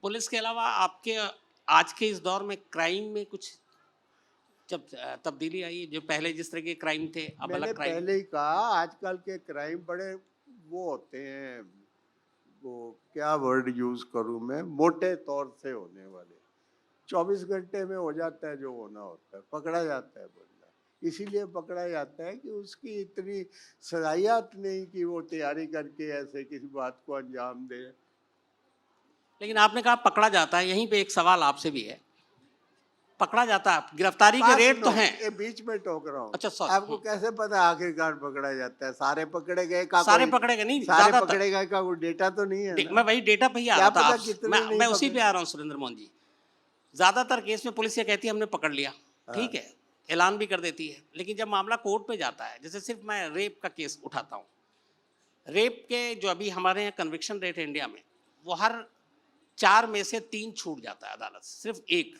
Police के अलावा आपके आज के इस दौर में क्राइम में कुछ जब तब्दीली आई, जो पहले जिस तरह के क्राइम थे अब मैंने अलग क्राइम? पहले ही कहा, आजकल के क्राइम बड़े वो होते हैं, वो क्या वर्ड यूज करूं मैं, मोटे तौर से होने वाले। 24 घंटे में हो जाता है जो होना होता है, पकड़ा जाता है बंदा। इसीलिए पकड़ा जाता है कि उसकी इतनी सलाहियत नहीं कि वो तैयारी करके ऐसे किसी बात को अंजाम दे। लेकिन आपने कहा पकड़ा जाता है, यहीं पे एक सवाल आपसे भी है। पकड़ा जाता है, गिरफ्तारी के बात रेट तो सुनो, हैं। ये बीच में टोक रहा हूँ। अच्छा सॉरी। आपको कैसे पता आखिरकार पकड़ा जाता है? सारे पकड़े गए का सारे कोई, पकड़े गए नहीं, सारे ज्यादातर। पकड़े गए का कोई डेटा तो नहीं है मैं ना? वही डेटा पे ही आ क्या रहा था। पता आप कितने नहीं मैं उसी पकड़े। पे आ रहा हूँ सुरेंद्र मोहन जी। ज्यादातर केस में पुलिस ये कहती है हमने पकड़ लिया, हाँ, ठीक है, ऐलान भी कर देती है, लेकिन जब मामला कोर्ट पे जाता है, जैसे सिर्फ मैं रेप का केस उठाता हूँ, रेप के जो अभी हमारे यहाँ कन्विक्शन रेट है इंडिया में, वो हर 4 में से 3 छूट जाता है अदालत से, सिर्फ एक,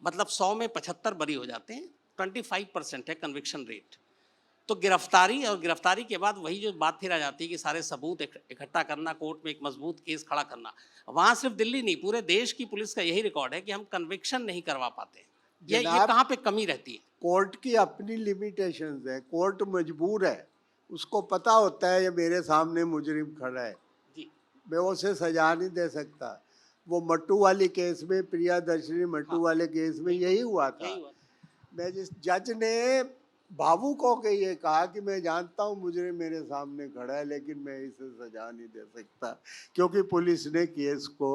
मतलब 100 में 75 बरी हो जाते हैं। 25% है कन्विक्शन रेट। तो गिरफ्तारी और गिरफ्तारी के बाद वही जो बात फिर आ जाती है कि सारे सबूत इकट्ठा करना, कोर्ट में एक मजबूत केस खड़ा करना। वहाँ सिर्फ दिल्ली नहीं, पूरे देश की पुलिस का यही रिकॉर्ड है कि हम कन्विक्शन नहीं करवा पाते। ये जनाब, कहाँ पे कमी रहती है? कोर्ट की अपनी लिमिटेशंस है। कोर्ट मजबूर है, उसको पता होता है ये मेरे सामने मुजरिम खड़ा है, जी मैं उसे सजा नहीं दे सकता। वो मट्टू वाली केस में, प्रियादर्शनी मट्टू हाँ, वाले केस में बिल्कुल यही हुआ था। यही हुआ। मैं जिस जज ने भावुक होकर ये कहा कि मैं जानता हूँ मुजरिम मेरे सामने खड़ा है, लेकिन मैं इसे सजा नहीं दे सकता, क्योंकि पुलिस ने केस को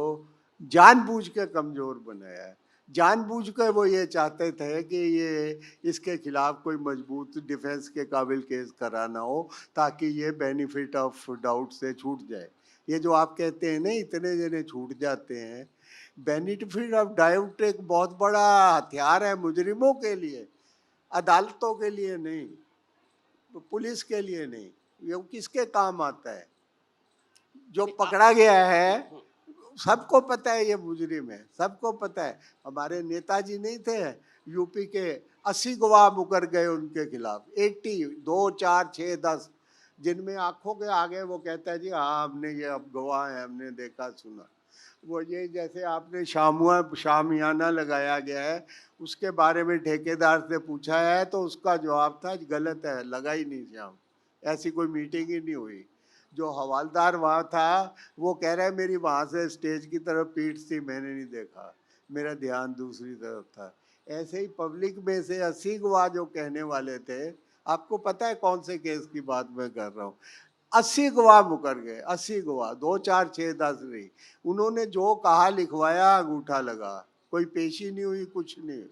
जानबूझ के कमजोर बनाया है। जानबूझ कर वो ये चाहते थे कि ये इसके खिलाफ कोई मजबूत डिफेंस के काबिल केस कराना हो, ताकि ये बेनिफिट ऑफ डाउट से छूट जाए। ये जो आप कहते हैं ना इतने जने छूट जाते हैं, बेनिफिट ऑफ डाउट एक बहुत बड़ा हथियार है मुजरिमों के लिए, अदालतों के लिए नहीं, पुलिस के लिए नहीं। ये किसके काम आता है? जो नहीं, पकड़ा गया है हम्म, हम्म, सबको पता है ये मुजरिम है, सबको पता है। हमारे नेताजी नहीं थे, यूपी के 80 गवाह मुकर गए उनके खिलाफ, 80, 2, 4, 6, 10, जिनमें आंखों के आगे वो कहता है जी हाँ हमने ये अब गवाह है, हमने देखा सुना। वो ये जैसे आपने शामियाना लगाया गया है, उसके बारे में ठेकेदार से पूछा है तो उसका जवाब था गलत है, लगा ही नहीं शाम, ऐसी कोई मीटिंग ही नहीं हुई। जो हवालदार वहाँ था वो कह रहा है मेरी वहाँ से स्टेज की तरफ पीठ थी, मैंने नहीं देखा, मेरा ध्यान दूसरी तरफ था। ऐसे ही पब्लिक में से 80 गवाह जो कहने वाले थे, आपको पता है कौन से केस की बात मैं कर रहा हूँ? 80 गवाह मुकर गए, 80 गवाह, 2, 4, 6, 10 नहीं। उन्होंने जो कहा लिखवाया, अंगूठा लगा, कोई पेशी नहीं हुई, कुछ नहीं।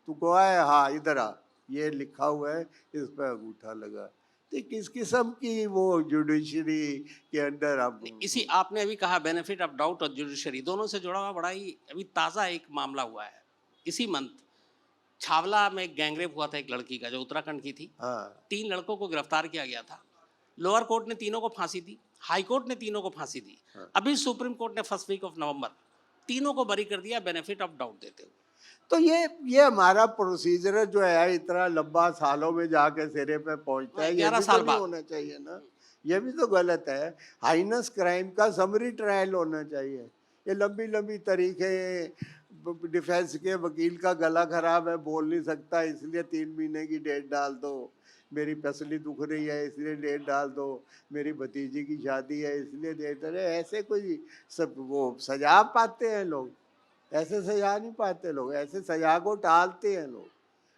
तो गवाह है, हाँ इधर आ, ये लिखा हुआ है, इस पर अंगूठा लगा। तो किस किस्म की वो जुडिशरी के अंदर अब इसी आपने अभी कहा बेनिफिट ऑफ डाउट और जुडिशरी, दोनों से जुड़ा हुआ बड़ा ही अभी ताज़ा एक मामला हुआ है इसी मंथ। छावला में एक गैंगरेप हुआ था एक लड़की का, जो उत्तराखंड की थी। हाँ 3 लड़कों को गिरफ्तार किया गया था। लोअर कोर्ट ने तीनों को फांसी दी, हाई कोर्ट ने तीनों को फांसी दी। हाँ। अभी सुप्रीम कोर्ट ने फर्स्ट वीक ऑफ नवंबर तीनों को बरी कर दिया बेनिफिट ऑफ डाउट देते हुए। तो ये हमारा प्रोसीजर जो है इतना लंबा, सालों में जाके सिरे पे पहुंचता है, ये 11 भी तो साल नहीं बाद। होना चाहिए ना, ये भी तो गलत है। हाइनस क्राइम का समरी ट्रायल होना चाहिए। ये लंबी लंबी तरीके, डिफेंस के वकील का गला खराब है, बोल नहीं सकता, इसलिए 3 महीने की डेट डाल दो, मेरी पसली दुख रही है इसलिए डेट डाल दो, मेरी भतीजी की शादी है इसलिए डेट, अरे ऐसे कोई सब वो सजा पाते हैं लोग? ऐसे सजा नहीं पाते लोग, ऐसे सजा को टालते हैं लोग,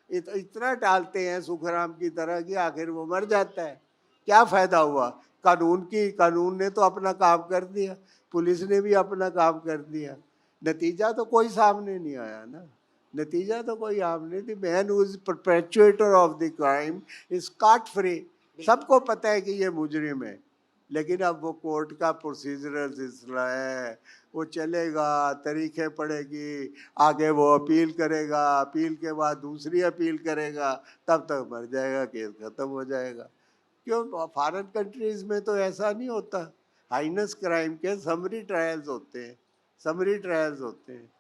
इतना टालते हैं सुखराम की तरह कि आखिर वो मर जाता है। क्या फायदा हुआ? कानून ने तो अपना काम कर दिया, पुलिस ने भी अपना काम कर दिया, नतीजा तो कोई सामने नहीं आया ना, नतीजा तो कोई सामने नहीं। Man who is perpetrator of the crime is scot free, सबको पता है कि ये मुजरिम है, लेकिन अब वो कोर्ट का प्रोसीजरल सिलसिला है, वो चलेगा, तरीके पड़ेगी, आगे वो अपील करेगा, अपील के बाद दूसरी अपील करेगा, तब तक मर जाएगा, केस खत्म हो जाएगा। क्यों? फॉरेन कंट्रीज में तो ऐसा नहीं होता। हाइनस क्राइम के समरी ट्रायल्स होते हैं, समरी ट्रायल्स होते हैं।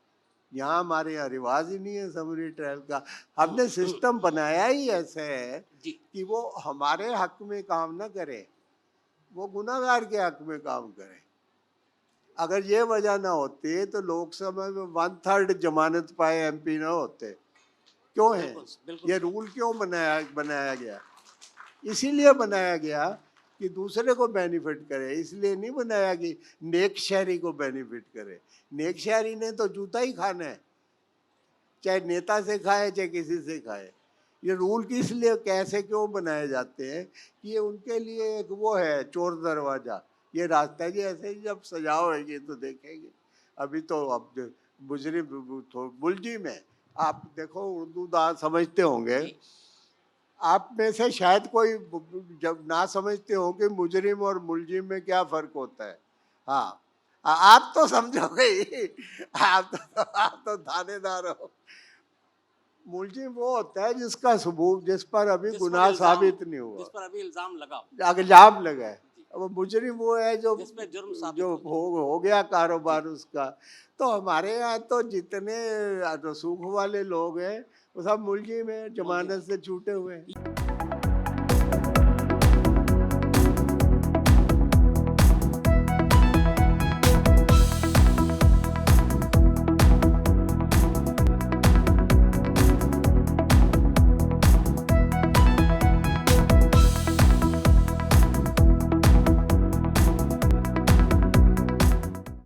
यहाँ हमारे यहाँ रिवाज ही नहीं है समरी ट्रायल का। हमने सिस्टम बनाया ही ऐसे है जी कि वो हमारे हक में काम ना करे, वो गुनाहगार के हक में काम करे। अगर ये वजह ना होती तो लोकसभा में 1/3 जमानत पाए एमपी ना होते। क्यों है बिल्कुल बिल्कुल ये रूल क्यों बनाया गया? इसीलिए बनाया गया कि दूसरे को बेनिफिट करे, इसलिए नहीं बनाया कि नेक शहरी को बेनिफिट करे। नेक शहरी ने तो जूता ही खाना है, चाहे नेता से खाए चाहे किसी से खाए। ये रूल किस लिए कैसे क्यों बनाए जाते हैं कि ये उनके लिए एक वो है चोर दरवाजा, ये रास्ता है जी। ऐसे ही जब सजा होगी तो देखेंगे। अभी तो अब मुलजिम है, आप देखो उर्दू समझते होंगे, जी। आप में से शायद कोई जब ना समझते हो कि मुजरिम और मुलजिम में क्या फर्क होता है। हाँ, आप तो समझोगे ही, आप तो थानेदार हो। मुलजिम वो होता है जिसका सबूत, जिस पर अभी जिस पर गुनाह इल्जाम साबित नहीं हुआ, जिस पर अभी इल्जाम लगा, इल्जाम लगा है। जी, अब मुजरिम वो है जो जिस पे जुर्म साबित जो हो जाए। हो गया जी, कारोबार उसका। तो हमारे यहाँ तो जितने रसूख वाले लोग हैं वो सब मुलजिम है, मुलजिम जमानत है। से छूटे हुए हैं।